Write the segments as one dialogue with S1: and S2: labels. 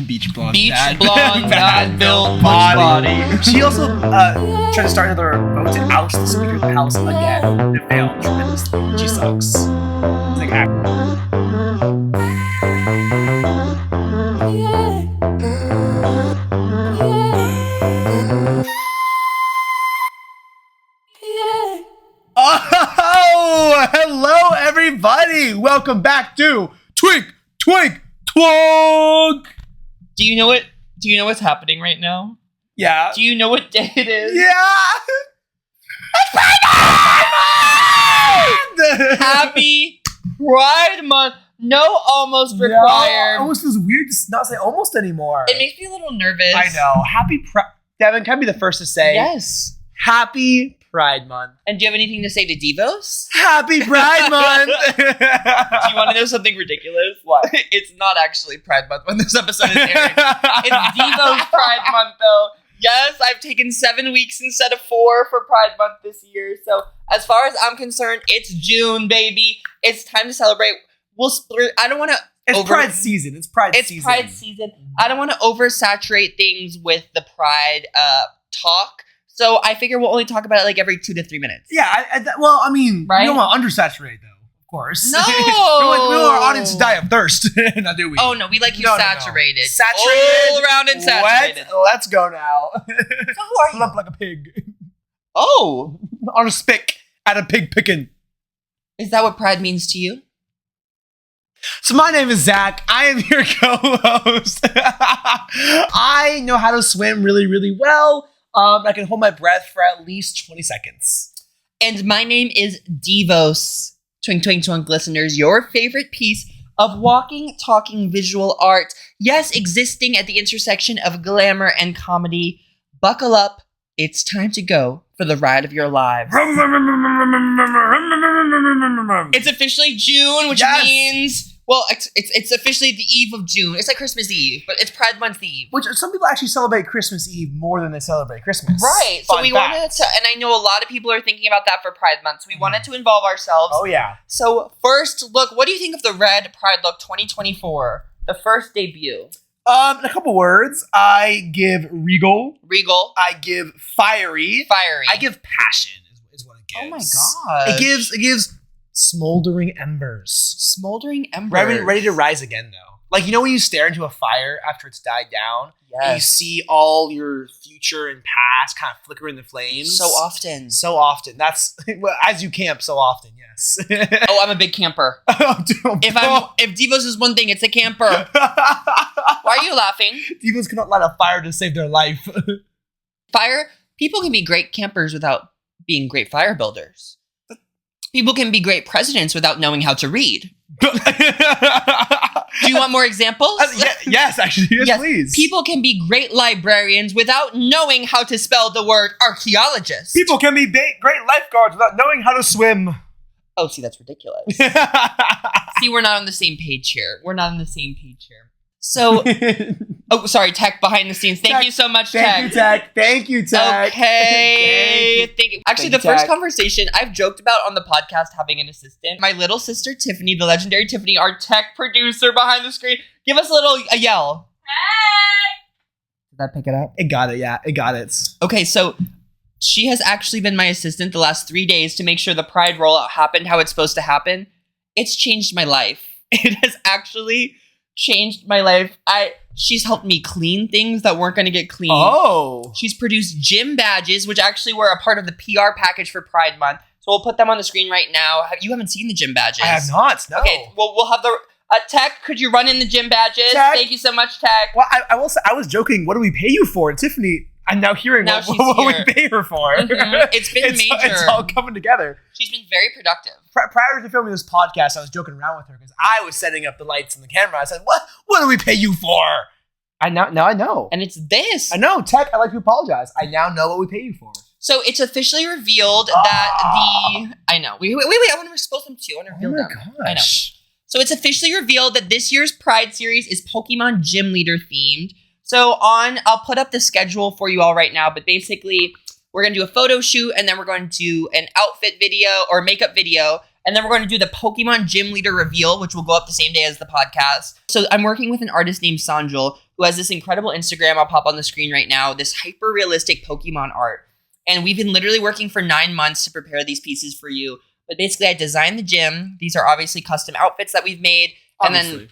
S1: Beach blonde,
S2: bad built body.
S1: She also tried to start another vote to oust the Speaker of the House again. It failed tremendously. She sucks. It's like, oh, hello everybody. Welcome back to Twink Twank Twunk.
S2: Do you know what's happening right now?
S1: Yeah.
S2: Do you know what day it is?
S1: Yeah. It's Pride Month!
S2: Happy Pride Month. No almost required.
S1: No, almost feels weird to not say almost anymore.
S2: It makes me a little nervous.
S1: I know. Devin, can I be the first to say?
S2: Yes.
S1: Happy Pride Month.
S2: And do you have anything to say to DIVOS?
S1: Happy Pride Month!
S2: Do you want to know something ridiculous?
S1: What?
S2: It's not actually Pride Month when this episode is airing. It's DIVOS Pride Month, though. Yes, I've taken 7 weeks instead of 4 for Pride Month this year. So as far as I'm concerned, it's June, baby. It's time to celebrate. We'll split. I don't want to.
S1: It's Pride season. It's Pride season.
S2: I don't want to oversaturate things with the Pride talk. So I figure we'll only talk about it like every 2 to 3 minutes.
S1: Yeah, right? We don't want to undersaturate, though. Of course.
S2: No!
S1: we want our audience to die of thirst. Not do we?
S2: Oh, no. We like you saturated.
S1: No. Saturated.
S2: All around and saturated.
S1: Let's go now.
S2: So who are you?
S1: Lump like a pig.
S2: Oh.
S1: On a spick at a pig picking.
S2: Is that what Pride means to you?
S1: So my name is Zach. I am your co-host. I know how to swim really, really well. I can hold my breath for at least 20 seconds.
S2: And my name is DIVOS, Twink Twank Twunk listeners, your favorite piece of walking, talking visual art. Yes, existing at the intersection of glamour and comedy. Buckle up. It's time to go for the ride of your lives. It's officially June, which means... Well, it's officially the eve of June. It's like Christmas Eve, but it's Pride Month Eve.
S1: Which some people actually celebrate Christmas Eve more than they celebrate Christmas.
S2: Right. So we wanted to, and I know a lot of people are thinking about that for Pride Month, so we wanted to involve ourselves.
S1: Oh, yeah.
S2: So first look, what do you think of the Red Pride Look 2024? The first debut.
S1: In a couple words, I give regal.
S2: Regal.
S1: I give fiery.
S2: Fiery.
S1: I give passion is what it gives.
S2: Oh my god.
S1: It gives smoldering embers.
S2: Smoldering embers.
S1: Ready to rise again, though. Like, you know when you stare into a fire after it's died down?
S2: Yes.
S1: And you see all your future and past kind of flicker in the flames?
S2: So often.
S1: So often. That's, well, as you camp so often, yes.
S2: Oh, I'm a big camper. If DIVOS is one thing, it's a camper. Why are you laughing?
S1: DIVOS cannot light a fire to save their life.
S2: People can be great campers without being great fire builders. People can be great presidents without knowing how to read. Do you want more examples?
S1: Yes, actually. Yes, please.
S2: People can be great librarians without knowing how to spell the word archaeologist.
S1: People can be great lifeguards without knowing how to swim.
S2: Oh, see, that's ridiculous. See, we're not on the same page here. So, oh, sorry, Tech behind the scenes. Thank you so much, Tech.
S1: Thank you, Tech.
S2: Okay. Thank you. Actually, the first conversation I've joked about on the podcast having an assistant. My little sister, Tiffany, the legendary Tiffany, our tech producer behind the screen. Give us a yell. Hey! Did that pick it up?
S1: It got it, yeah. It got it.
S2: Okay, so she has actually been my assistant the last 3 days to make sure the Pride rollout happened how it's supposed to happen. It's changed my life. It has actually... changed my life. She's helped me clean things that weren't going to get cleaned.
S1: Oh.
S2: She's produced gym badges, which actually were a part of the PR package for Pride Month. So we'll put them on the screen right now. You haven't seen the gym badges.
S1: I have not, no.
S2: Okay, well, we'll have the... Tech, could you run in the gym badges?
S1: Tech.
S2: Thank you so much, Tech.
S1: Well, I will say, I was joking. What do we pay you for? Tiffany, I'm now hearing what we pay her for.
S2: Mm-hmm. It's been major.
S1: It's all coming together.
S2: She's been very productive.
S1: Prior to filming this podcast, I was joking around with her because I was setting up the lights and the camera. I said, what do we pay you for? Now I know.
S2: And it's this.
S1: I know. Tech, I'd like to apologize. I now know what we pay you for.
S2: So it's officially revealed that I know. Wait, I want to expose them too. I want to reveal them.
S1: Gosh.
S2: I know. So it's officially revealed that this year's Pride series is Pokemon Gym Leader themed. So I'll put up the schedule for you all right now, but basically we're going to do a photo shoot and then we're going to do an outfit video or makeup video. And then we're going to do the Pokemon Gym Leader reveal, which will go up the same day as the podcast. So I'm working with an artist named Sanjul who has this incredible Instagram. I'll pop on the screen right now. This hyper realistic Pokemon art. And we've been literally working for 9 months to prepare these pieces for you. But basically, I designed the gym. These are obviously custom outfits that we've made. Obviously. And then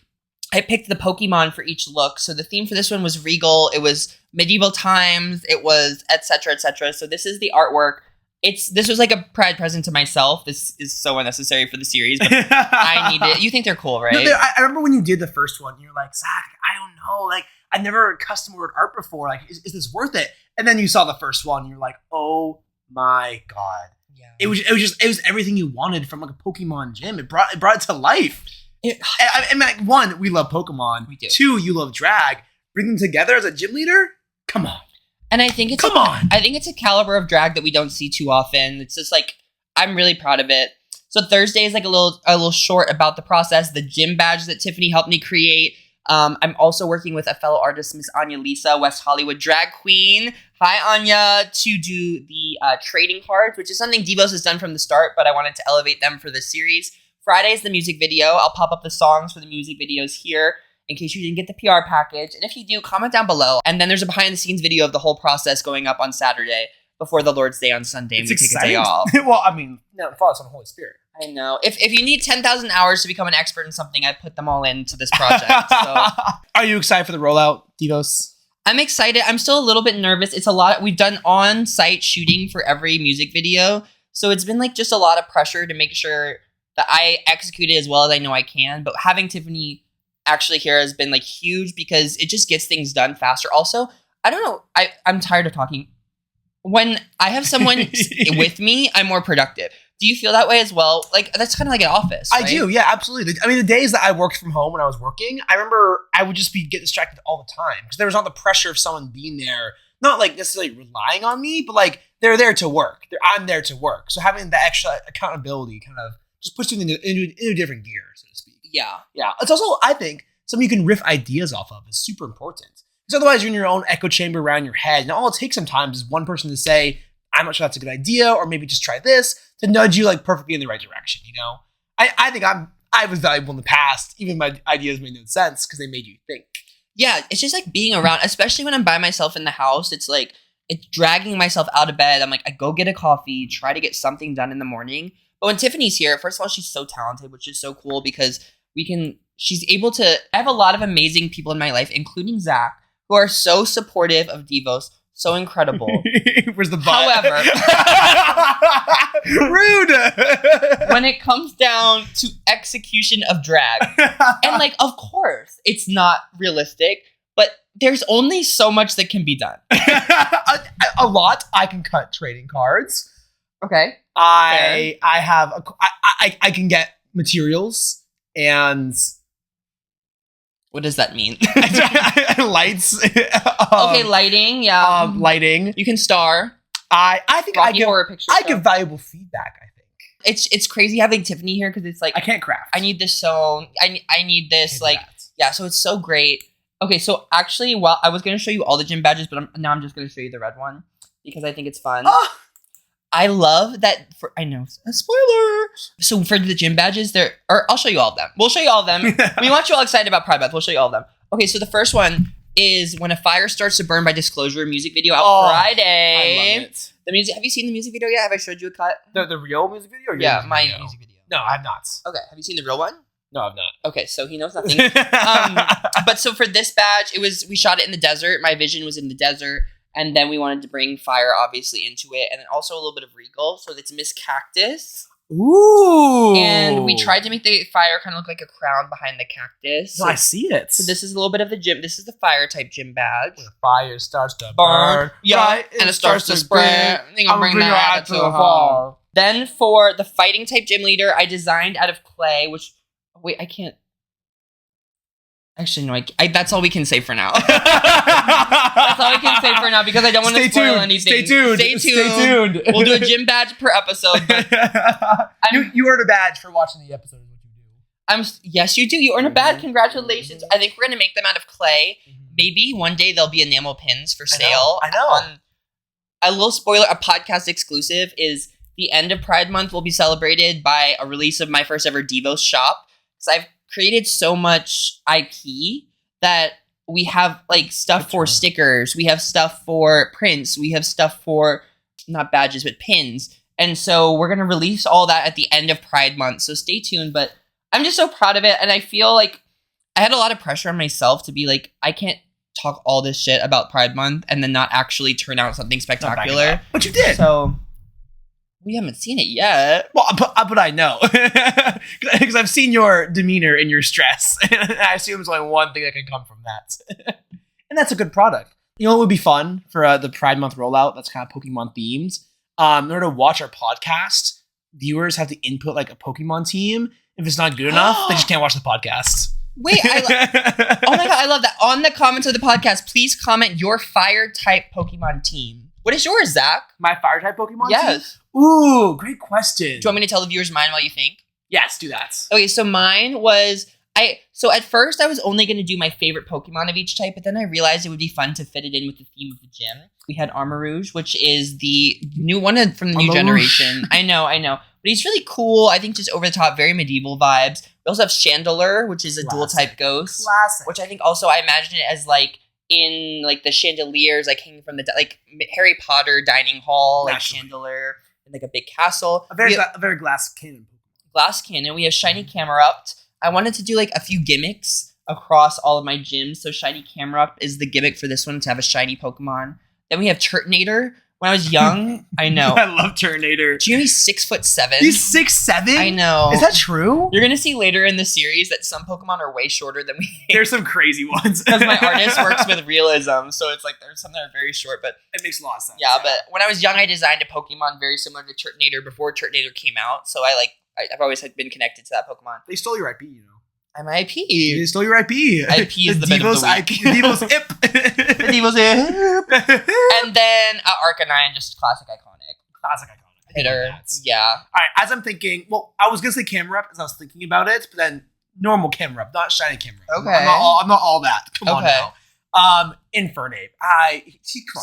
S2: I picked the Pokemon for each look. So the theme for this one was regal. It was medieval times. It was et cetera, et cetera. So this is the artwork. This was like a pride present to myself. This is so unnecessary for the series, but I need it. You think they're cool, right?
S1: No, I remember when you did the first one, you're like, Zach, I don't know. Like, I've never custom ordered art before. Like, is this worth it? And then you saw the first one, and you're like, oh my God. Yeah. It was everything you wanted from like a Pokemon gym. It brought it to life. I mean, like, 1, we love Pokemon. We do. 2, you love drag. Bring them together as a gym leader? Come on.
S2: And I think it's a caliber of drag that we don't see too often. It's just like, I'm really proud of it. So Thursday is like a little short about the process, the gym badge that Tiffany helped me create. I'm also working with a fellow artist, Miss Anya Lisa, West Hollywood drag queen. Hi, Anya, to do the trading cards, which is something DIVOS has done from the start, but I wanted to elevate them for this series. Friday is the music video. I'll pop up the songs for the music videos here in case you didn't get the PR package. And if you do, comment down below. And then there's a behind-the-scenes video of the whole process going up on Saturday before the Lord's Day on Sunday. And we take a day off.
S1: Well, I mean, no, follow us on the Holy Spirit.
S2: I know. If you need 10,000 hours to become an expert in something, I put them all into this project. So.
S1: Are you excited for the rollout, DIVOS?
S2: I'm excited. I'm still a little bit nervous. It's a lot. We've done on-site shooting for every music video. So it's been like just a lot of pressure to make sure that I execute it as well as I know I can. But having Tiffany actually here has been like huge because it just gets things done faster. Also, I don't know. I'm tired of talking. When I have someone with me, I'm more productive. Do you feel that way as well? Like, that's kind of like an office, right?
S1: I do, yeah, absolutely. I mean, the days that I worked from home when I was working, I remember I would just get distracted all the time because there was not the pressure of someone being there, not like necessarily relying on me, but like they're there to work. I'm there to work. So having the extra accountability kind of just puts you into a different gear, so to speak.
S2: Yeah.
S1: Yeah. It's also, I think, something you can riff ideas off of is super important. Because otherwise you're in your own echo chamber around your head. And all it takes sometimes is one person to say, I'm not sure that's a good idea, or maybe just try this, to nudge you like perfectly in the right direction, you know? I think I was valuable in the past. Even my ideas made no sense because they made you think.
S2: Yeah, it's just like being around, especially when I'm by myself in the house. It's like, it's dragging myself out of bed. I'm like, I go get a coffee, try to get something done in the morning. But when Tiffany's here, first of all, she's so talented, which is so cool because she's able to, I have a lot of amazing people in my life, including Zach, who are so supportive of DIVOS, so incredible.
S1: Where's the butt?
S2: However,
S1: rude.
S2: When it comes down to execution of drag, and like, of course, it's not realistic, but there's only so much that can be done.
S1: A lot. I can cut trading cards.
S2: Okay.
S1: I can get materials and.
S2: What does that mean?
S1: Lights.
S2: Okay, lighting. Yeah.
S1: Lighting.
S2: You can star.
S1: I think
S2: Rocky Horror Picture
S1: I give valuable feedback. I think
S2: it's crazy having Tiffany here because it's like
S1: I can't craft.
S2: I need this sewn. I need this like yeah. So it's so great. Okay, so actually, well, I was gonna show you all the gym badges, but now I'm just gonna show you the red one because I think it's fun.
S1: Oh.
S2: I love that. I know a spoiler. So for the gym badges, I'll show you all of them. We'll show you all of them. We want you all excited about Pride Month. We'll show you all of them. Okay, so the first one is When a Fire Starts to Burn by Disclosure music video out Friday.
S1: I love it.
S2: The music. Have you seen the music video yet? Have I showed you a cut?
S1: The real music video? Or
S2: yeah, my music video.
S1: No, I have not.
S2: Okay, have you seen the real one?
S1: No, I've not.
S2: Okay, so he knows nothing. But so for this badge, we shot it in the desert. My vision was in the desert. And then we wanted to bring fire, obviously, into it. And then also a little bit of regal. So it's Miss Cactus.
S1: Ooh.
S2: And we tried to make the fire kind of look like a crown behind the cactus.
S1: No, I see it.
S2: So this is a little bit of the gym. This is the fire type gym badge.
S1: When the fire starts to burn.
S2: Yeah.
S1: Right,
S2: and it starts to spread. I think I'll bring that to a
S1: fall.
S2: Then for the fighting type gym leader, I designed out of clay, which, wait, I can't. Actually, no, that's all we can say for now. That's all we can say for now because I don't want to spoil anything.
S1: Stay tuned.
S2: We'll do a gym badge per episode.
S1: You earned a badge for watching the episode. Is what you do.
S2: Yes, you do. You earn a badge. Congratulations. I think we're going to make them out of clay. Maybe one day there'll be enamel pins for sale.
S1: I know.
S2: A little spoiler, a podcast exclusive is the end of Pride Month will be celebrated by a release of my first ever DIVOS shop. So I've created so much IP that we have like stuff for stickers. We have stuff for prints. We have stuff for not badges, but pins. And so we're going to release all that at the end of Pride Month. So stay tuned. But I'm just so proud of it. And I feel like I had a lot of pressure on myself to be like, I can't talk all this shit about Pride Month and then not actually turn out something spectacular.
S1: But you did.
S2: So we haven't seen it yet.
S1: Well, but I know. Because I've seen your demeanor and your stress. And I assume there's only one thing that can come from that. And that's a good product. You know what would be fun for the Pride Month rollout that's kind of Pokemon themed? In order to watch our podcast, viewers have to input like a Pokemon team. If it's not good enough, they just can't watch the podcast.
S2: Wait, oh my god, I love that. On the comments of the podcast, please comment your fire type Pokemon team. What is yours, Zach?
S1: My fire type Pokemon team?
S2: Yes.
S1: Ooh, great question.
S2: Do you want me to tell the viewers mine while you think?
S1: Yes, do that.
S2: Okay, so mine was so at first I was only going to do my favorite Pokemon of each type, but then I realized it would be fun to fit it in with the theme of the gym. We had Armarouge, which is the new one from the new generation. I know. But he's really cool. I think just over the top, very medieval vibes. We also have Chandelure, which is a dual type ghost.
S1: Classic.
S2: Which I think also I imagine it as like in like the chandeliers, like hanging from the like Harry Potter dining hall, like chandelier in like a big castle.
S1: A very glass cannon.
S2: Glass cannon. We have Shiny Camerupt. I wanted to do like a few gimmicks across all of my gyms. So Shiny Camerupt is the gimmick for this one, to have a shiny Pokemon. Then we have Turtonator. When I was young, I know.
S1: I love Turtonator.
S2: Do you know he's 6'7"?
S1: He's 6'7"?
S2: I know.
S1: Is that true?
S2: You're gonna see later in the series that some Pokemon are way shorter than we.
S1: There's some crazy ones.
S2: Because my artist works with realism, so it's like there's some that are very short, but
S1: it makes a lot of sense.
S2: Yeah, but when I was young, I designed a Pokemon very similar to Turtonator before Turtonator came out. So I've always been connected to that Pokemon.
S1: They stole your IP, you know.
S2: I'm IP.
S1: They stole your IP.
S2: IP is the bit of the week.
S1: IP. The DIVOS IP.
S2: The DIVOS IP. And then Arcanine, just classic iconic.
S1: Classic iconic.
S2: Hitter. Yeah.
S1: All right, as I'm thinking, well, I was going to say Camerupt as I was thinking about it, but then normal Camerupt, not shiny Camerupt.
S2: Okay.
S1: I'm not all that. Come on now. Infernape.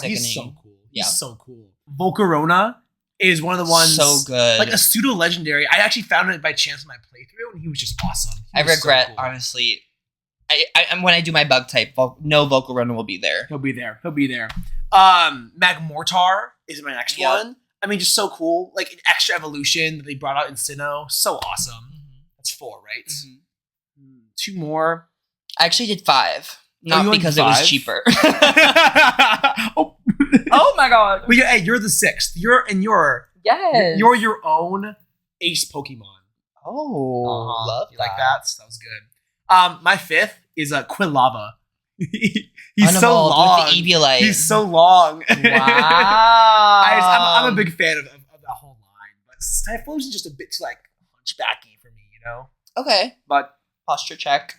S1: He's so cool. He's so cool. Volcarona is one of the ones.
S2: So good.
S1: Like a pseudo legendary. I actually found it by chance in my playthrough, and he was just awesome.
S2: I regret, honestly. I when I do my bug type, no Volcarona will be there.
S1: He'll be there. Magmortar is my next one. I mean, just so cool. Like an extra evolution that they brought out in Sinnoh. So awesome. Mm-hmm. That's 4, right? Mm-hmm. 2 more.
S2: I actually did 5. Not because it was cheaper.
S1: Oh my god. But hey, you're the 6th. You're your own ace Pokemon.
S2: Oh, love
S1: you that. Like that? So that was good. My 5th is a Quilava. He's so long.
S2: With the Eviolite.
S1: He's so long.
S2: Wow.
S1: I'm a big fan of that whole line, but Typhlosion is just a bit too like hunchbacky for me, you know.
S2: Okay,
S1: but
S2: posture check.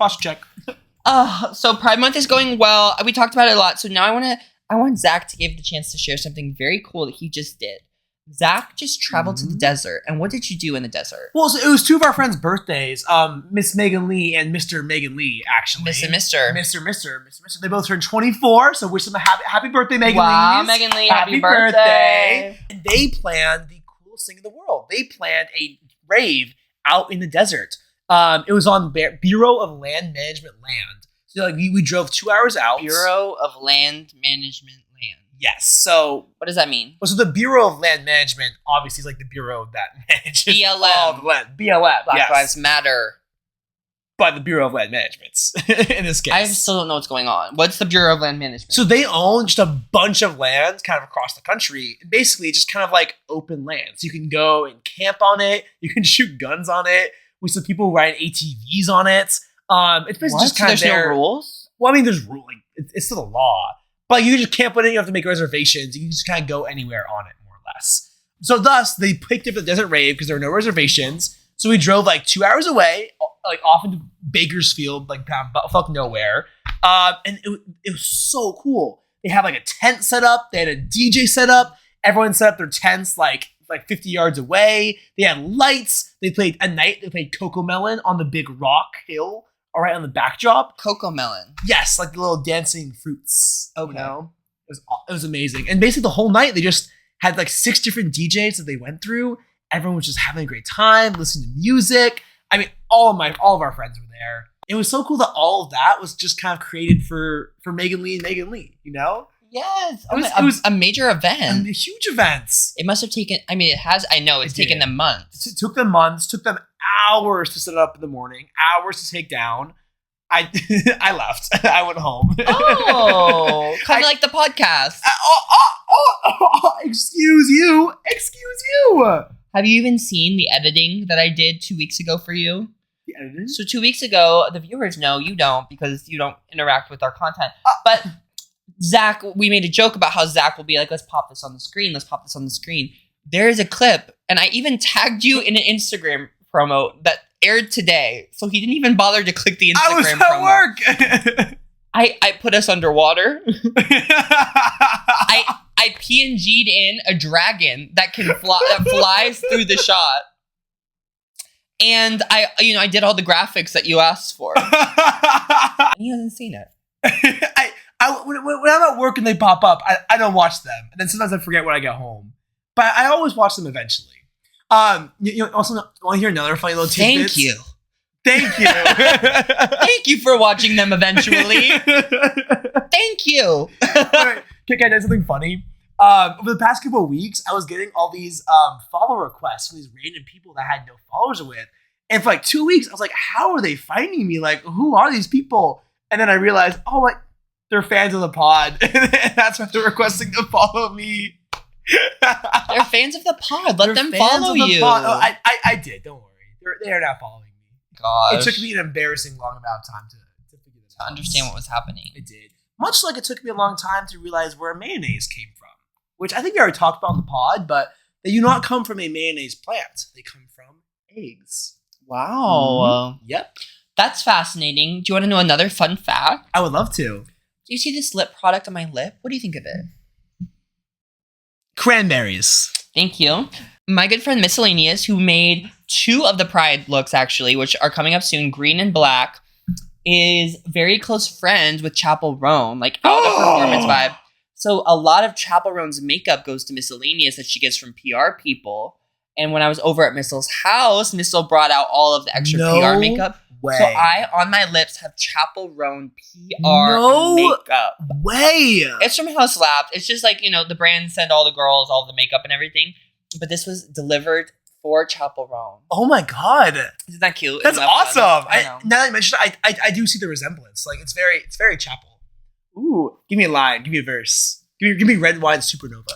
S2: So Pride Month is going well. We talked about it a lot. So now I want Zach to give the chance to share something very cool that he just did. Zach just traveled to the desert. And what did you do in the desert?
S1: Well, so it was 2 of our friends' birthdays. Miss Megan Lee and Mr. Megan Lee, actually.
S2: Miss and Mr.
S1: Mr. They both turned 24, so wish them a happy birthday, Megan Lee.
S2: Wow, Megan Lee, happy birthday.
S1: And they planned the coolest thing in the world. They planned a rave out in the desert. It was on Bureau of Land Management land. So like we drove 2 hours out.
S2: Bureau of Land Management land.
S1: Yes. So
S2: what does that mean?
S1: Well, so the Bureau of Land Management obviously is like the bureau that manages
S2: BLM.
S1: all the land. BLM.
S2: Black Lives Matter.
S1: But the Bureau of Land Management in this case.
S2: I still don't know what's going on. What's the Bureau of Land Management?
S1: So they own just a bunch of land kind of across the country. And basically just kind of like open lands. You can go and camp on it. You can shoot guns on it. We saw people riding ATVs on it. It's basically just kind of
S2: there's no rules?
S1: Well, I mean, there's ruling. It's still a law. But you just camp on it. You have to make reservations. You can just kind of go anywhere on it, more or less. So thus, they picked up the desert rave because there were no reservations. So we drove like 2 hours away, like off into Bakersfield, like down fuck nowhere. And it was so cool. They had like a tent set up. They had a DJ set up. Everyone set up their tents like 50 yards away. They had lights. They played at night. They played Coco Melon on the big rock hill, all right, on the backdrop.
S2: Coco Melon.
S1: Yes, like the little dancing fruits. Okay. You know? It was amazing. And basically the whole night they just had like 6 different DJs that they went through. Everyone was just having a great time, listening to music. I mean, all of our friends were there. it was so cool that all of that was just kind of created for Megan Lee and Megan Lee, you know?
S2: Yes.
S1: It was
S2: a major event.
S1: Huge events.
S2: It must have taken, I mean, it has, I know it's taken them months.
S1: It took them months, took them hours to set up in the morning, hours to take down. I left. I went home.
S2: Oh, kind of like the podcast.
S1: Excuse you.
S2: Have you even seen the editing that I did 2 weeks ago for you?
S1: The editing?
S2: So 2 weeks ago, the viewers know, you don't, because you don't interact with our content. But Zach, we made a joke about how Zach will be like, let's pop this on the screen. There is a clip, and I even tagged you in an Instagram promo that aired today. So he didn't even bother to click the Instagram promo.
S1: I was at work.
S2: I put us underwater. I PNG'd in a dragon that can fly, that flies through the shot. And I did all the graphics that you asked for. And he hasn't seen it.
S1: When I'm at work and they pop up, I don't watch them. And then sometimes I forget when I get home. But I always watch them eventually. Also, want to hear another funny little tidbit? Thank you.
S2: Thank you for watching them eventually. Thank you.
S1: Right. Can I tell you something funny? Over the past couple of weeks, I was getting all these follow requests from these random people that I had no followers with. And for like 2 weeks, I was like, how are they finding me? Like, who are these people? And then I realized, they're fans of the pod. And that's why they're requesting to follow me.
S2: They're fans of the pod. Let them follow you.
S1: I did. Don't worry. They are now following me.
S2: Gosh.
S1: It took me an embarrassing long amount of time to figure this out.
S2: To understand what was happening.
S1: It did. Much like it took me a long time to realize where mayonnaise came from, which I think we already talked about on the pod, but they do not come from a mayonnaise plant. They come from eggs.
S2: Wow.
S1: Mm-hmm. Yep.
S2: That's fascinating. Do you want to know another fun fact?
S1: I would love to.
S2: Do you see this lip product on my lip? What do you think of it?
S1: Cranberries.
S2: Thank you. My good friend Miscellaneous, who made 2 of the Pride looks, actually, which are coming up soon, green and black, is very close friends with Chapel Roan, like out of performance vibe. So a lot of Chapel Roan's makeup goes to Miscellaneous that she gets from PR people. And when I was over at Missel's house, Missel brought out all of the extra PR makeup.
S1: Way.
S2: So I, on my lips, have Chapel Roan PR makeup.
S1: Way.
S2: It's from House Labs. It's just like, the brand send all the girls all the makeup and everything. But this was delivered for Chapel Roan.
S1: Oh my God.
S2: Isn't that cute?
S1: That's awesome. Now that you mentioned it, I do see the resemblance. Like, it's very Chapel. Ooh. Give me a line. Give me a verse. Give me Red Wine Supernova.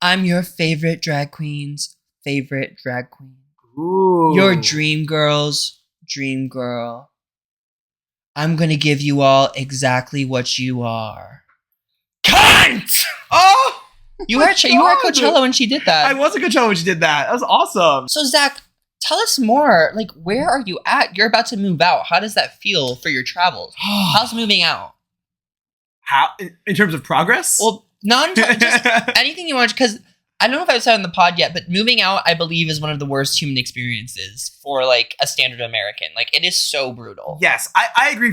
S2: I'm your favorite drag queen's favorite drag queen.
S1: Ooh.
S2: Your dream girl's dream girl. I'm gonna give you all exactly what you are.
S1: Cunt! Oh!
S2: You were at Coachella when she did that.
S1: I was at Coachella when she did that. That was awesome.
S2: So Zach, tell us more. Like, where are you at? You're about to move out. How does that feel for your travels? How's moving out?
S1: How in terms of progress?
S2: Well, just anything you want, because I don't know if I've said on the pod yet, but moving out, I believe, is one of the worst human experiences for like a standard American. Like, it is so brutal.
S1: Yes, I agree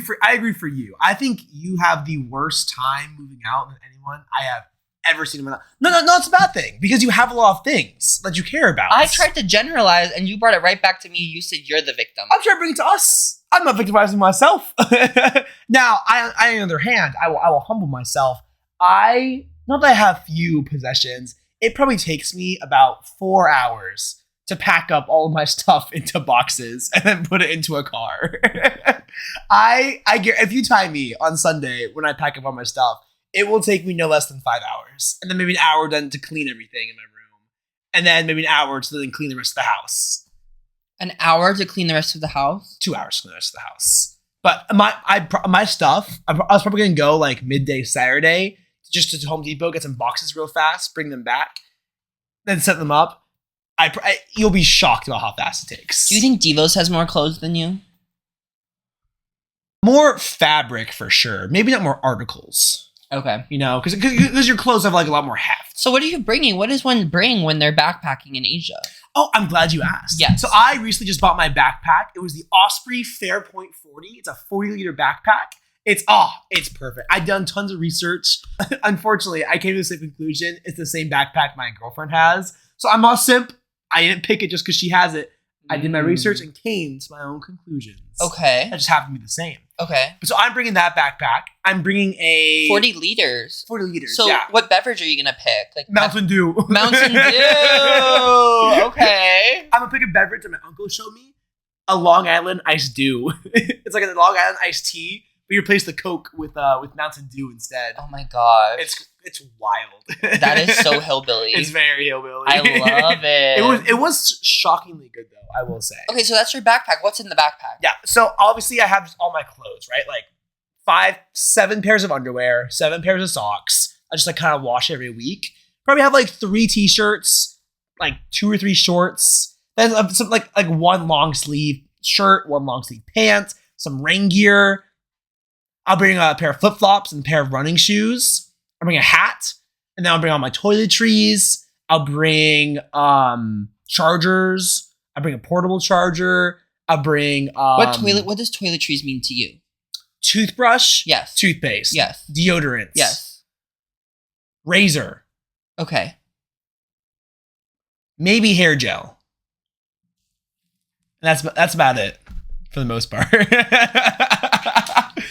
S1: for you. I think you have the worst time moving out than anyone I have ever seen. No, it's a bad thing because you have a lot of things that you care about.
S2: I tried to generalize, and you brought it right back to me. You said you're the victim.
S1: I'm trying to bring it to us. I'm not victimizing myself. Now, on the other hand, I will humble myself. Not that I have few possessions. It probably takes me about 4 hours to pack up all of my stuff into boxes and then put it into a car. If you time me on Sunday when I pack up all my stuff, it will take me no less than 5 hours. And then maybe an hour then to clean everything in my room. And then maybe an hour to then clean the rest of the house.
S2: An hour to clean the rest of the house?
S1: 2 hours to clean the rest of the house. But my stuff, I was probably going to go like midday Saturday just to Home Depot, get some boxes real fast, bring them back, then set them up. You'll be shocked about how fast it takes.
S2: Do you think DIVOS has more clothes than you?
S1: More fabric for sure. Maybe not more articles.
S2: Okay.
S1: Because your clothes have like a lot more heft.
S2: So what are you bringing? What does one bring when they're backpacking in Asia?
S1: Oh, I'm glad you asked.
S2: Yes.
S1: So I recently just bought my backpack. It was the Osprey Fairpoint 40. It's a 40-liter backpack. It's perfect. I've done tons of research. Unfortunately, I came to the same conclusion. It's the same backpack my girlfriend has. So I'm not a simp. I didn't pick it just because she has it. I did my research and came to my own conclusions.
S2: Okay.
S1: That just happened to be the same.
S2: Okay.
S1: So I'm bringing that backpack. I'm bringing a
S2: 40 liters.
S1: 40 liters.
S2: So
S1: yeah.
S2: what beverage are you gonna pick? Like
S1: Mountain Dew.
S2: Mountain Dew. Okay.
S1: I'm gonna pick a beverage that my uncle showed me. A Long Island iced dew. It's like a Long Island iced tea. We replaced the Coke with Mountain Dew instead.
S2: Oh my gosh.
S1: It's wild.
S2: That is so hillbilly.
S1: It's very hillbilly.
S2: I love it.
S1: It was shockingly good though, I will say.
S2: Okay, so that's your backpack. What's in the backpack?
S1: Yeah. So obviously I have just all my clothes, right? Like 7 pairs of underwear, 7 pairs of socks. I just like kind of wash every week. Probably have like 3 t-shirts, like 2 or 3 shorts. Then some like 1 long sleeve shirt, 1 long sleeve pants, some rain gear. I'll bring a pair of flip-flops and a pair of running shoes. I'll bring a hat, and then I'll bring all my toiletries. I'll bring chargers. I'll bring a portable charger. I'll bring
S2: What does toiletries mean to you?
S1: Toothbrush.
S2: Yes.
S1: Toothpaste.
S2: Yes.
S1: Deodorant.
S2: Yes.
S1: Razor.
S2: Okay.
S1: Maybe hair gel. And that's about it for the most part.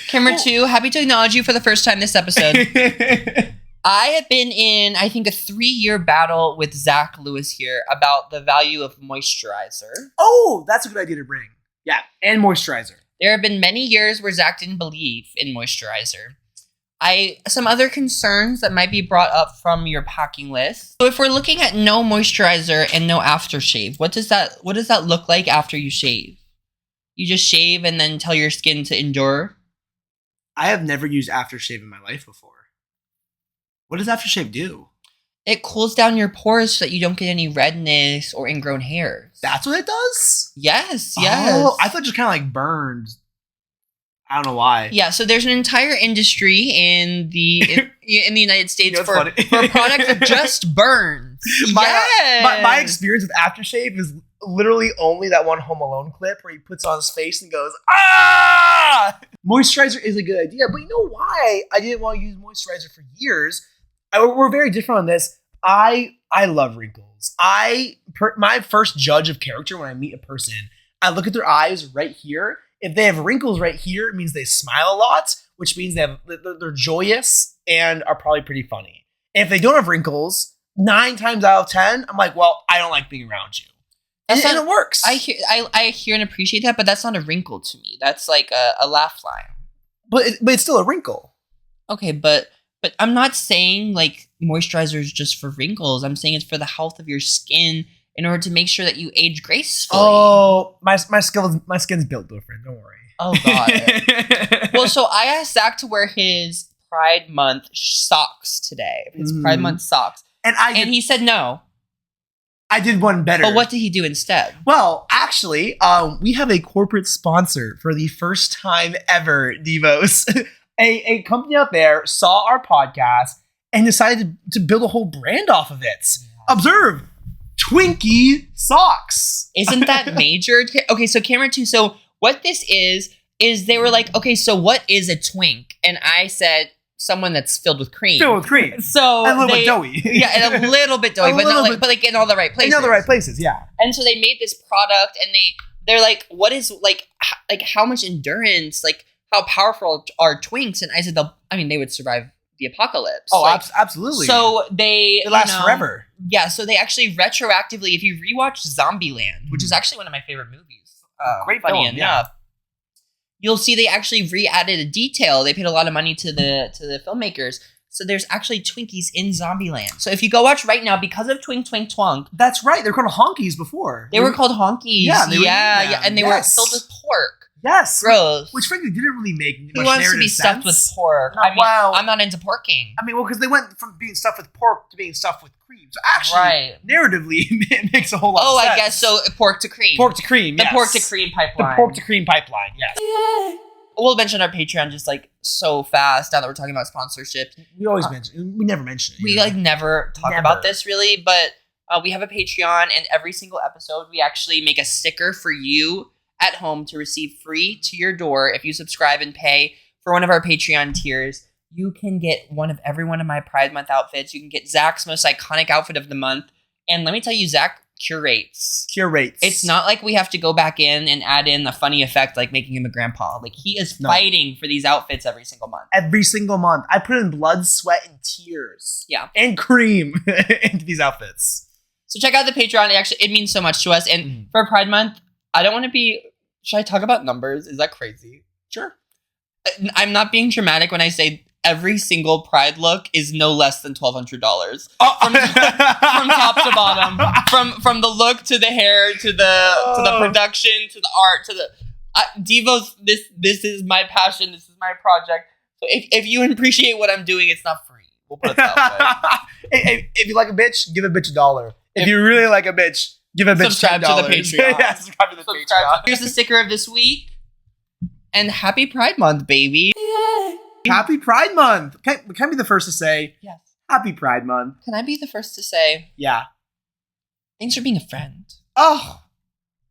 S2: Camera 2, happy to acknowledge you for the first time this episode. I have been in, I think, a 3-year battle with Zach Lewis here about the value of moisturizer.
S1: Oh, that's a good idea to bring. Yeah, and moisturizer.
S2: There have been many years where Zach didn't believe in moisturizer. Some other concerns that might be brought up from your packing list. So if we're looking at no moisturizer and no aftershave, what does that look like after you shave? You just shave and then tell your skin to endure?
S1: I have never used aftershave in my life before. What does aftershave do?
S2: It cools down your pores so that you don't get any redness or ingrown hairs.
S1: That's what it does?
S2: Yes.
S1: Oh, I thought it just kind of like burned. I don't know why.
S2: Yeah, so there's an entire industry in the United States for a product that just burns.
S1: My experience with aftershave is literally only that one Home Alone clip where he puts on his face and goes, ah! Moisturizer is a good idea, but you know why I didn't want to use moisturizer for years? We're very different on this. I love wrinkles. My first judge of character when I meet a person, I look at their eyes right here. If they have wrinkles right here, it means they smile a lot, which means they're joyous and are probably pretty funny. And if they don't have wrinkles, 9 times out of 10, I'm like, well, I don't like being around you. And it works.
S2: I hear and appreciate that, but that's not a wrinkle to me. That's like a laugh line.
S1: But it's still a wrinkle.
S2: Okay, but I'm not saying like moisturizer is just for wrinkles. I'm saying it's for the health of your skin in order to make sure that you age gracefully.
S1: Oh, my skin's built different. Don't worry.
S2: Oh, God. Well, so I asked Zach to wear his Pride Month socks today. His Pride Month socks. And he said no.
S1: I did one better.
S2: But what did he do instead?
S1: Well, actually, we have a corporate sponsor for the first time ever, DIVOS. A company out there saw our podcast and decided to build a whole brand off of it. Yeah. Observe, Twinkie socks.
S2: Isn't that major? Okay, so camera 2. So what this is they were like, okay, so what is a twink? And I said, someone that's filled with cream.
S1: Filled with cream.
S2: So
S1: a little bit doughy.
S2: Yeah, and a little bit doughy, but like in all the right places.
S1: In all the right places, yeah.
S2: And so they made this product, and they're like, what is like how much endurance, like how powerful are twinks? And I said, they would survive the apocalypse.
S1: Oh, absolutely.
S2: So it
S1: lasts forever.
S2: Yeah, so they actually retroactively, if you rewatch Zombieland, which is actually one of my favorite movies,
S1: great
S2: funny
S1: film,
S2: enough. You'll see they actually re-added a detail. They paid a lot of money to the filmmakers. So there's actually Twinkies in Zombieland. So if you go watch right now, because of Twink Twank Twunk.
S1: That's right. They were called honkies before.
S2: They were called honkies. Yeah. And they were filled with pork.
S1: Yes.
S2: Gross.
S1: Which frankly didn't really make much
S2: narrative sense. Who wants to be stuffed with pork? I'm not into porking.
S1: Because they went from being stuffed with pork to being stuffed with cream. So actually, narratively, it makes a whole lot of sense.
S2: Oh, I guess so. Pork to cream.
S1: Pork to cream, yes.
S2: The pork to cream pipeline.
S1: The pork to cream pipeline, yes.
S2: We'll mention our Patreon just like so fast now that we're talking about sponsorships.
S1: We always mention. We never mention it.
S2: We never talk about this really, but we have a Patreon, and every single episode we actually make a sticker for you at home to receive free to your door. If you subscribe and pay for one of our Patreon tiers, you can get every one of my Pride Month outfits. You can get Zach's most iconic outfit of the month. And let me tell you, Zach curates.
S1: Curates.
S2: It's not like we have to go back in and add in the funny effect like making him a grandpa. Like he is fighting for these outfits every single month.
S1: Every single month. I put in blood, sweat, and tears.
S2: Yeah.
S1: And cream into these outfits.
S2: So check out the Patreon. It means so much to us. And for Pride Month, I don't want to be... Should I talk about numbers? Is that crazy?
S1: Sure.
S2: I'm not being dramatic when I say every single Pride look is no less than $1,200 from top to bottom, from the look to the hair to the production to the art to the Divos. This is my passion. This is my project. So if you appreciate what I'm doing, it's not free. We'll put it that way.
S1: Hey, if you like a bitch, give a bitch $1. If you really like a bitch, give a bitch
S2: subscribe
S1: $10.
S2: to the Patreon.
S1: Yeah, subscribe to the Patreon.
S2: Here's the sticker of this week, and happy Pride Month, baby.
S1: Happy Pride Month! Can I be the first to say,
S2: yes.
S1: Happy Pride Month?
S2: Can I be the first to say,
S1: yeah.
S2: Thanks for being a friend.
S1: Oh,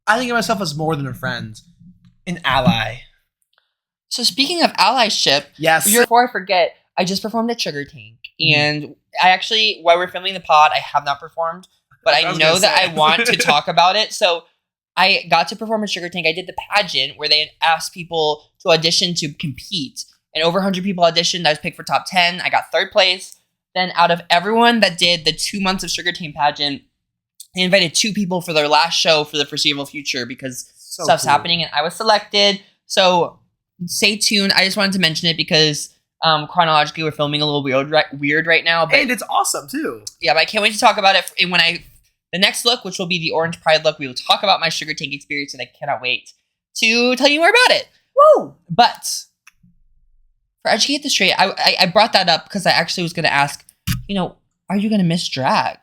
S1: I think of myself as more than a friend, an ally.
S2: So speaking of allyship,
S1: yes.
S2: Before I forget, I just performed at Sugar Tank, and I actually, while we're filming the pod, I have not performed, but I know that I want to talk about it. So I got to perform at Sugar Tank. I did the pageant where they asked people to audition to compete. And over 100 people auditioned. I was picked for top 10. I got 3rd place. Then out of everyone that did the 2 months of Sugar Tank pageant, they invited 2 people for their last show for the foreseeable future because stuff's happening. And I was selected. So stay tuned. I just wanted to mention it because chronologically we're filming a little weird right now. But,
S1: and it's awesome too.
S2: Yeah, but I can't wait to talk about it. And the next look, which will be the Orange Pride look, we will talk about my Sugar Tank experience. And I cannot wait to tell you more about it.
S1: Woo!
S2: But... for Educate the Straight, I brought that up because I actually was going to ask, are you going to miss drag?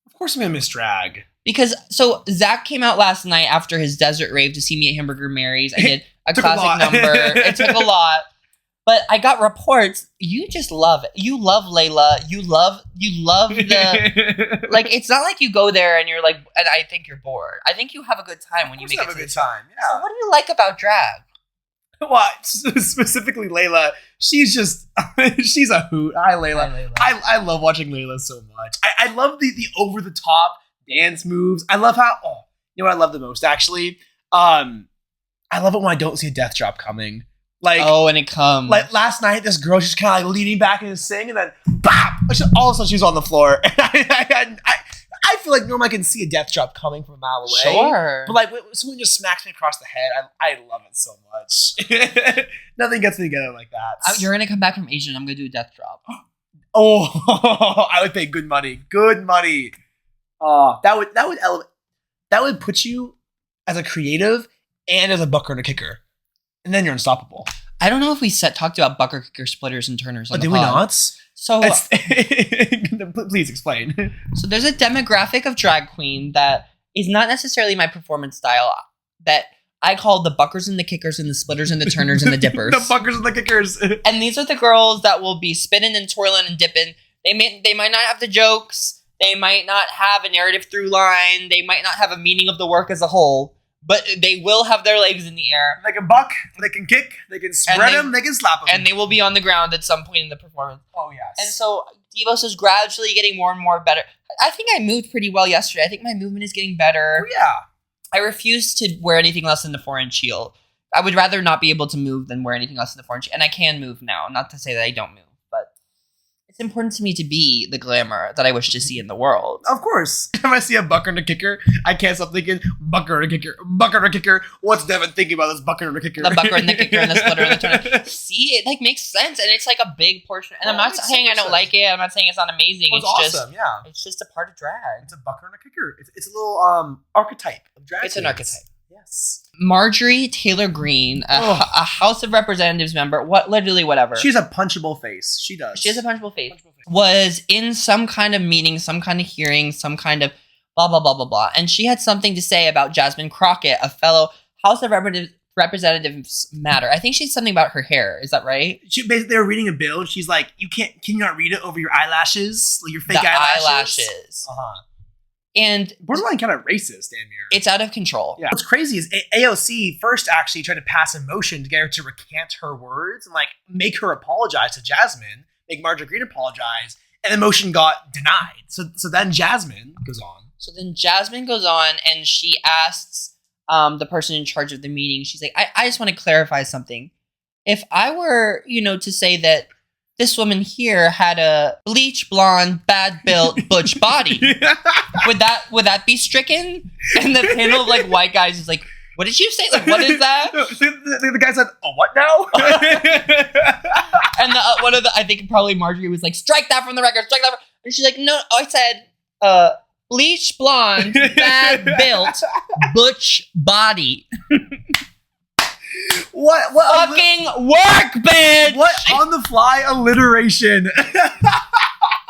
S1: Of course I'm going to miss drag.
S2: Because, so Zach came out last night after his desert rave to see me at Hamburger Mary's. I did a classic number. It took a lot. But I got reports. You just love it. You love Layla. You love the... like, it's not like you go there and you're like, and I think you're bored. I think you have a good time when you make it to
S1: have a good time, yeah.
S2: So what do you like about drag?
S1: What? Specifically Layla. She's she's a hoot. Hi, Layla. I love watching Layla so much. I love the over-the-top dance moves. I love how... Oh, you know what I love the most, actually? I love it when I don't see a death drop coming. Like,
S2: and it comes.
S1: Like, last night, this girl, she's kind of like leaning back and sing, and then, bop! All of a sudden, she's on the floor. I feel like normally I can see a death drop coming from a mile away.
S2: Sure.
S1: But like, someone just smacks me across the head. I love it so much. Nothing gets me together like that.
S2: You're going to come back from Asia and I'm going to do a death drop.
S1: Oh, I would pay good money. Good money. Oh, that would put you as a creative and as a bucker and a kicker. And then you're unstoppable.
S2: I don't know if we talked about bucker, kicker, splitters, and turners on the
S1: did
S2: pod.
S1: we not?
S2: So,
S1: please explain.
S2: So there's a demographic of drag queen that is not necessarily my performance style that I call the buckers and the kickers and the splitters and the turners and the dippers.
S1: The buckers and the kickers.
S2: And these are the girls that will be spinning and twirling and dipping. They might not have the jokes. They might not have a narrative through line. They might not have a meaning of the work as a whole. But they will have their legs in the air.
S1: They can buck, they can kick, they can spread them, they can slap them.
S2: And they will be on the ground at some point in the performance.
S1: Oh, yes.
S2: And so DIVOS is gradually getting more and more better. I think I moved pretty well yesterday. I think my movement is getting better.
S1: Oh, yeah.
S2: I refuse to wear anything less than the 4-inch heel. I would rather not be able to move than wear anything less than the 4-inch. And I can move now. Not to say that I don't move. But it's important to me to be the glamour that I wish to see in the world.
S1: Of course. If I see a bucker and a kicker, I can't stop thinking, bucker and a kicker, bucker and a kicker. What's Devin thinking about this bucker and a kicker?
S2: The bucker and the kicker and the splitter and the turner. See, it like makes sense. And it's like a big portion. And I'm not saying I don't like it. I'm not saying it's not amazing.
S1: It's awesome, yeah.
S2: It's just a part of drag.
S1: It's a bucker and a kicker. It's a little archetype of drag.
S2: It's an archetype.
S1: Yes.
S2: Marjorie Taylor Greene, a House of Representatives member, literally whatever.
S1: She has a punchable face. She does.
S2: She has a punchable face. Was in some kind of meeting, some kind of hearing, some kind of blah, blah, blah, blah, blah. And she had something to say about Jasmine Crockett, a fellow House of Representatives matter. I think she said something about her hair. Is that right?
S1: They were reading a bill. And she's like, can you not read it over your eyelashes? Like your fake eyelashes?
S2: Uh-huh. And
S1: borderline kind of racist, damn near.
S2: It's out of control.
S1: Yeah. What's crazy is AOC first actually tried to pass a motion to get her to recant her words and like make her apologize to Jasmine, make Marjorie Greene apologize, and the motion got denied. So then Jasmine goes on.
S2: So then Jasmine goes on and she asks the person in charge of the meeting, she's like, I just want to clarify something. If I were, to say that this woman here had a bleach blonde, bad built, butch body, would that be stricken? And the panel of like white guys is like, what did you say? Like, what is that?
S1: The guy said, "Oh, what now?"
S2: And I think probably Marjorie was like, strike that from the record, strike that. And she's like, no, I said, bleach blonde, bad built, butch body.
S1: What
S2: fucking work, bitch?
S1: What on the fly alliteration?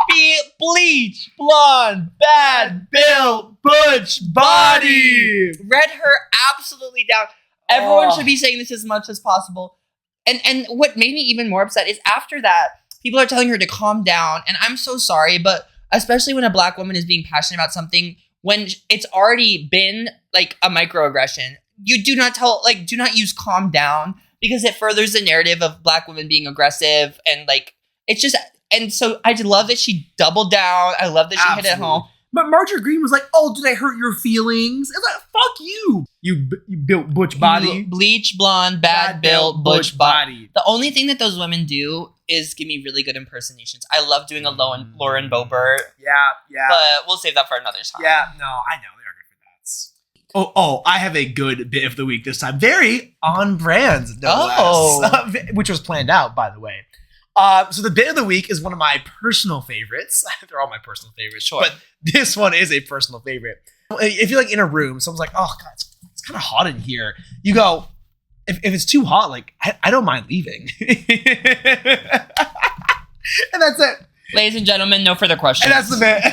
S2: Be bleach, blonde, bad built, butch body. Read her absolutely down. Everyone should be saying this as much as possible. And what made me even more upset is after that, people are telling her to calm down. And I'm so sorry, but especially when a Black woman is being passionate about something, when it's already been like a microaggression, you do not use calm down, because it furthers the narrative of Black women being aggressive. And like, it's just, and so I love that she doubled down. I love that she hit it home.
S1: But Marjorie Green was like, "Oh, did I hurt your feelings?" It's like, "Fuck you, you built butch body,
S2: bleach blonde, bad built butch body." The only thing that those women do is give me really good impersonations. I love doing a Lauren Boebert.
S1: Yeah.
S2: But we'll save that for another time.
S1: Yeah, no, I know they are good for that. Oh, I have a good bit of the week this time. Very on brand, no less. Which was planned out, by the way. So the bit of the week is one of my personal favorites. They're all my personal favorites,
S2: sure.
S1: But this one is a personal favorite. If you're like in a room, someone's like, "Oh God, it's kind of hot in here." You go, if it's too hot, like I don't mind leaving, and that's it.
S2: Ladies and gentlemen, no further questions.
S1: And that's the bit.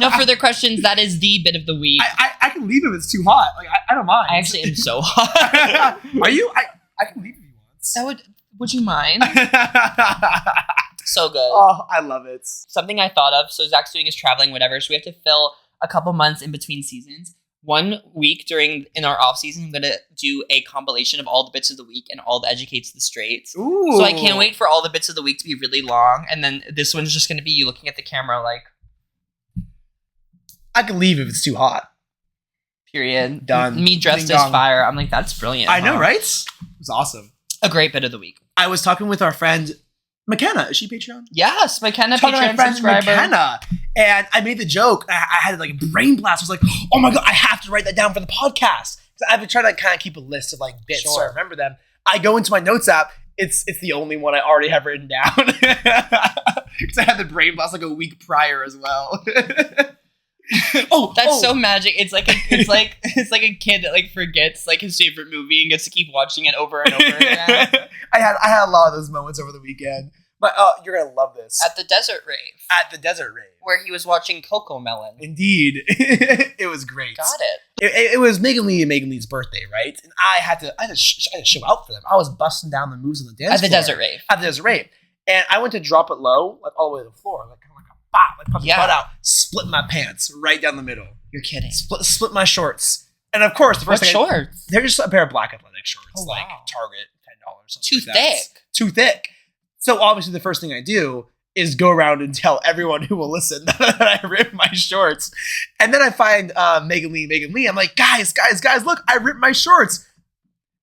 S2: No further questions. That is the bit of the week.
S1: I can leave if it's too hot. Like I don't mind.
S2: I actually am so hot.
S1: Are you? I can leave if you want.
S2: Would you mind? So good.
S1: Oh, I love it.
S2: Something I thought of. So Zach's doing his traveling, whatever. So we have to fill a couple months in between seasons. 1 week in our off season, I'm gonna do a compilation of all the bits of the week and all the educates the straights.
S1: Ooh.
S2: So I can't wait for all the bits of the week to be really long, and then this one's just gonna be you looking at the camera like.
S1: I can leave if it's too hot.
S2: Period.
S1: Done.
S2: Me dressed as fire. I'm like, that's brilliant.
S1: I know, right? It was awesome.
S2: A great bit of the week.
S1: I was talking with our friend McKenna. Is she Patreon?
S2: Yes, McKenna, Patreon subscriber.
S1: McKenna. And I made the joke. I had like a brain blast. I was like, "Oh my God, I have to write that down for the podcast." So I've been trying to kind of keep a list of like bits so I remember them. I go into my notes app. It's the only one I already have written down. Because I had the brain blast like a week prior as well.
S2: That's so magic. It's like a kid that like forgets like his favorite movie and gets to keep watching it over and over again. I
S1: had a lot of those moments over the weekend. But you're gonna love this.
S2: At the desert rave. Where he was watching Coco Melon.
S1: Indeed. It was great.
S2: Got it.
S1: It was Megan Lee and Megan Lee's birthday, right? And I had to show out for them. I was busting down the moves on the dance floor. At the desert rave. And I went to drop it low, like all the way to the floor, like kind of like a bop, like put the butt out, split my pants right down the middle.
S2: You're kidding.
S1: Split my shorts. And of course, the first thing
S2: shorts?
S1: They're just a pair of black athletic shorts.
S2: Oh,
S1: like
S2: wow.
S1: Target, $10.
S2: Too thick.
S1: So obviously the first thing I do is go around and tell everyone who will listen that I ripped my shorts. And then I find Megan Lee. I'm like, guys, look, I ripped my shorts.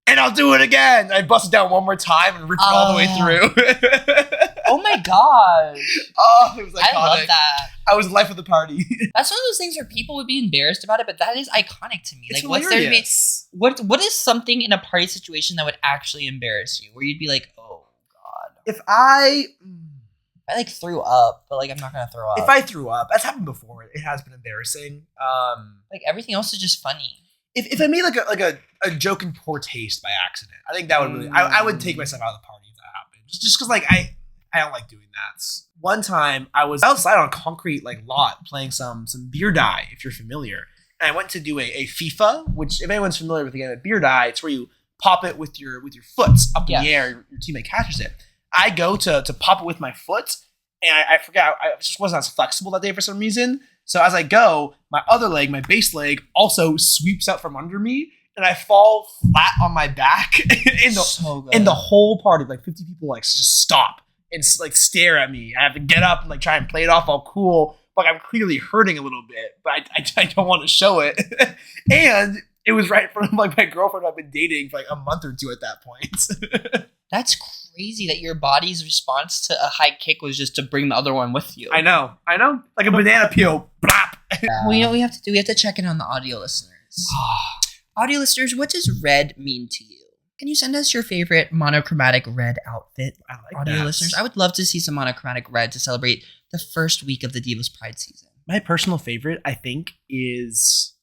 S1: And I'll do it again. I bust it down one more time and rip it all the way through.
S2: Oh my gosh.
S1: Oh, it was iconic.
S2: I love that.
S1: I was the life of the party.
S2: That's one of those things where people would be embarrassed about it, but that is iconic to me.
S1: It's
S2: like,
S1: hilarious.
S2: What's there to be? What is something in a party situation that would actually embarrass you? Where you'd be like, oh God.
S1: If I
S2: like threw up, but like I'm not gonna throw up.
S1: If I threw up, that's happened before. It has been embarrassing.
S2: Like everything else is just funny.
S1: If I made like a joke in poor taste by accident, I think that would really I would take myself out of the party if that happened. Just because like I don't like doing that. One time I was outside on a concrete like lot playing some beer die, if you're familiar. And I went to do a FIFA, which if anyone's familiar with the game of beer die, it's where you pop it with your foot up in the air. Your teammate catches it. I go to pop it with my foot, and I forgot. I just wasn't as flexible that day for some reason. So as I go, my other leg, my base leg, also sweeps out from under me, and I fall flat on my back. In the whole party, like 50 people, like just stop and like stare at me. I have to get up and like try and play it off all cool, Like I'm clearly hurting a little bit, but I don't want to show it. And it was right in front of like my girlfriend I've been dating for like a month or two at that point.
S2: That's crazy that your body's response to a high kick was just to bring the other one with you.
S1: I know. Like a banana peel. Blap.
S2: Well, you know what we have to do? We have to check in on the audio listeners. Audio listeners, what does red mean to you? Can you send us your favorite monochromatic red outfit?
S1: I like
S2: audio
S1: that.
S2: listeners, I would love to see some monochromatic red to celebrate the first week of the Divas Pride season.
S1: My personal favorite, I think, is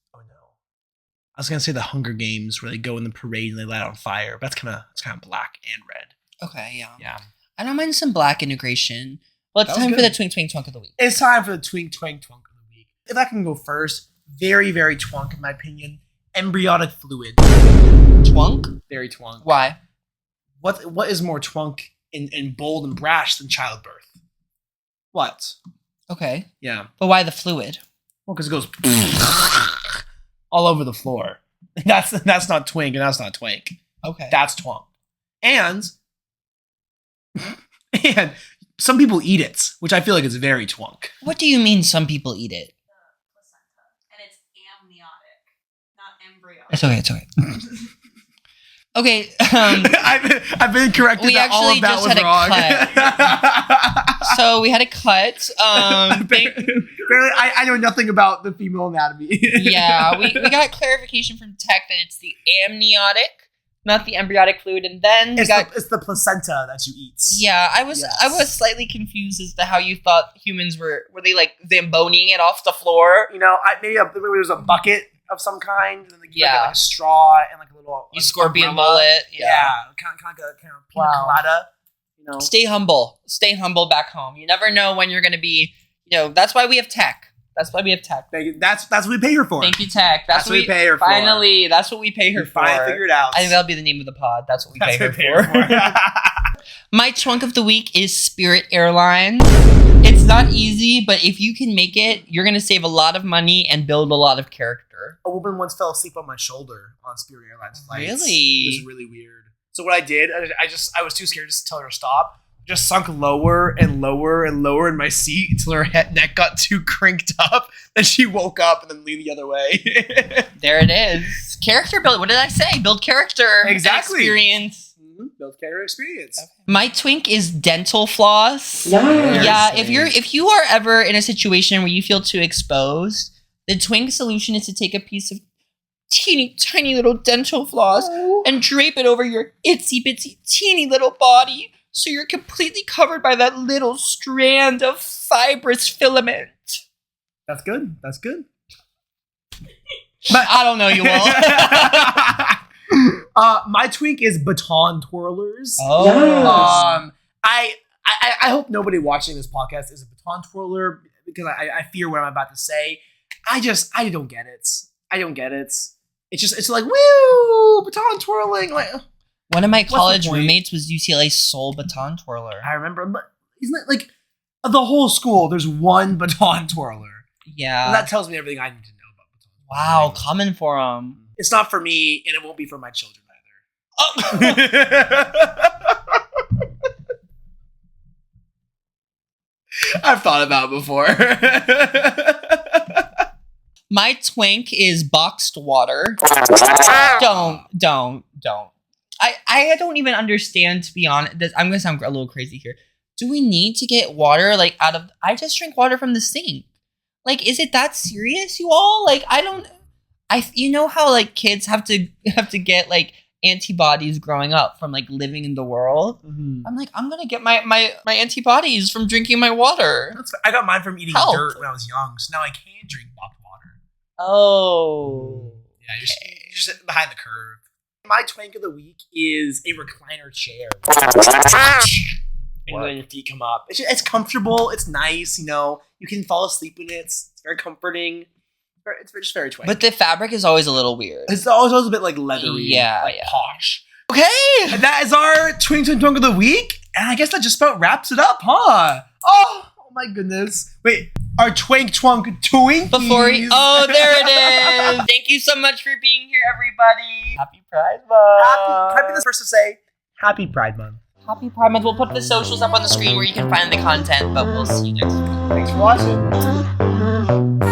S1: I was gonna say the Hunger Games where they go in the parade and they light on fire, but it's kind of black and red.
S2: Okay, yeah.
S1: Yeah.
S2: I don't mind some black integration. Well, it's
S1: That was
S2: time for
S1: good.
S2: the Twink Twink Twunk of the week.
S1: It's time for the Twink Twank Twunk of the week. If I can go first, very, very twunk in my opinion. Embryonic fluid.
S2: Twunk?
S1: Very twunk.
S2: Why?
S1: What is more twunk and bold and brash than childbirth? What?
S2: Okay.
S1: Yeah.
S2: But why the fluid?
S1: Well, because it goes all over the floor. That's not twink and that's not twank.
S2: Okay.
S1: That's twunk. And some people eat it, which I feel like is very twunk.
S2: What do you mean some people eat it?
S3: The placenta. And it's amniotic, not embryonic.
S2: It's okay. Okay.
S1: I've been corrected
S2: We
S1: that all
S2: actually
S1: of that
S2: just
S1: was
S2: had
S1: wrong.
S2: So we had a cut.
S1: Apparently, I know nothing about the female anatomy.
S2: Yeah, we got clarification from tech that it's the amniotic, not the embryonic fluid, and then
S1: It's the placenta that you eat.
S2: Yeah, I was slightly confused as to how you thought humans were they like Zamboning it off the floor?
S1: You know, maybe there's a bucket of some kind, and then you
S2: Yeah.
S1: like a straw and like a little
S2: Scorpion
S1: umbrella.
S2: bullet.
S1: Yeah, kind of pina
S2: Wow.
S1: colada. You know,
S2: Stay humble back home. You never know when you're going to be. That's why we have tech. That's
S1: that's what we pay her for.
S2: Thank you, tech.
S1: That's what we pay her for.
S2: Finally, that's what we pay her
S1: We
S2: for.
S1: finally figured it out.
S2: I think that'll be the name of the pod. That's what we pay her
S1: what we pay
S2: for. My twunk of the week is Spirit Airlines. It's not easy, but if you can make it, you're going to save a lot of money and build a lot of character.
S1: A woman once fell asleep on my shoulder on Spirit Airlines flights.
S2: Really?
S1: It was really weird. So what I did, I was too scared to tell her to stop. Just sunk lower and lower and lower in my seat until her neck got too crinked up. Then she woke up and then leaned the other way.
S2: There it is. Character build. What did I say? Build character. and
S1: Exactly.
S2: Experience.
S1: Build character experience.
S2: My twink is dental floss.
S1: Nice.
S2: Yeah, if you are ever in a situation where you feel too exposed, the twink solution is to take a piece of teeny tiny little dental floss and drape it over your itsy bitsy teeny little body so you're completely covered by that little strand of fibrous filament.
S1: That's good. That's good.
S2: But I don't know, you will.
S1: My twink is baton twirlers.
S2: Oh.
S1: I hope nobody watching this podcast is a baton twirler because I fear what I'm about to say. I don't get it. I don't get it. It's like woo baton twirling. Like
S2: One of my
S1: the
S2: college
S1: point?
S2: roommates was UCLA's sole baton twirler.
S1: I remember, but isn't it like the whole school? There's one baton twirler.
S2: Yeah.
S1: And that tells me everything I need to know about baton twirling.
S2: Wow, common for him.
S1: It's not for me, and it won't be for my children
S2: Oh.
S1: either. I've thought about it before.
S2: My twink is boxed water. Don't. I don't even understand, to be honest. I'm going to sound a little crazy here. Do we need to get water like out of... I just drink water from the sink. Like, is it that serious, you all? Like, you know how like kids have to get like antibodies growing up from like living in the world?
S1: Mm-hmm.
S2: I'm like, I'm going to get my antibodies from drinking my water.
S1: I got mine from eating
S2: Help.
S1: dirt when I was young, so now I can drink bottled water.
S2: Oh.
S1: Yeah, you're just behind the curve. My twink of the week is a recliner chair. And then your feet come up. It's comfortable. It's nice. You know, you can fall asleep in it. It's very comforting. It's just very twink.
S2: But the fabric is always a little weird.
S1: it's always a bit like leathery.
S2: Yeah,
S1: like
S2: yeah.
S1: posh.
S2: Okay.
S1: And that is our Twink Twink Twunk of the week. And I guess that just about wraps it up, huh? Oh my goodness. Wait, our Twink Twunk Twinkies.
S2: Oh, there it is. Thank you so much for being here, everybody. Happy Pride Month.
S1: Can I be the first to say Happy Pride Month?
S2: Happy Pride Month. We'll put the socials up on the screen where you can find the content, but we'll see you next week.
S1: Thanks for watching.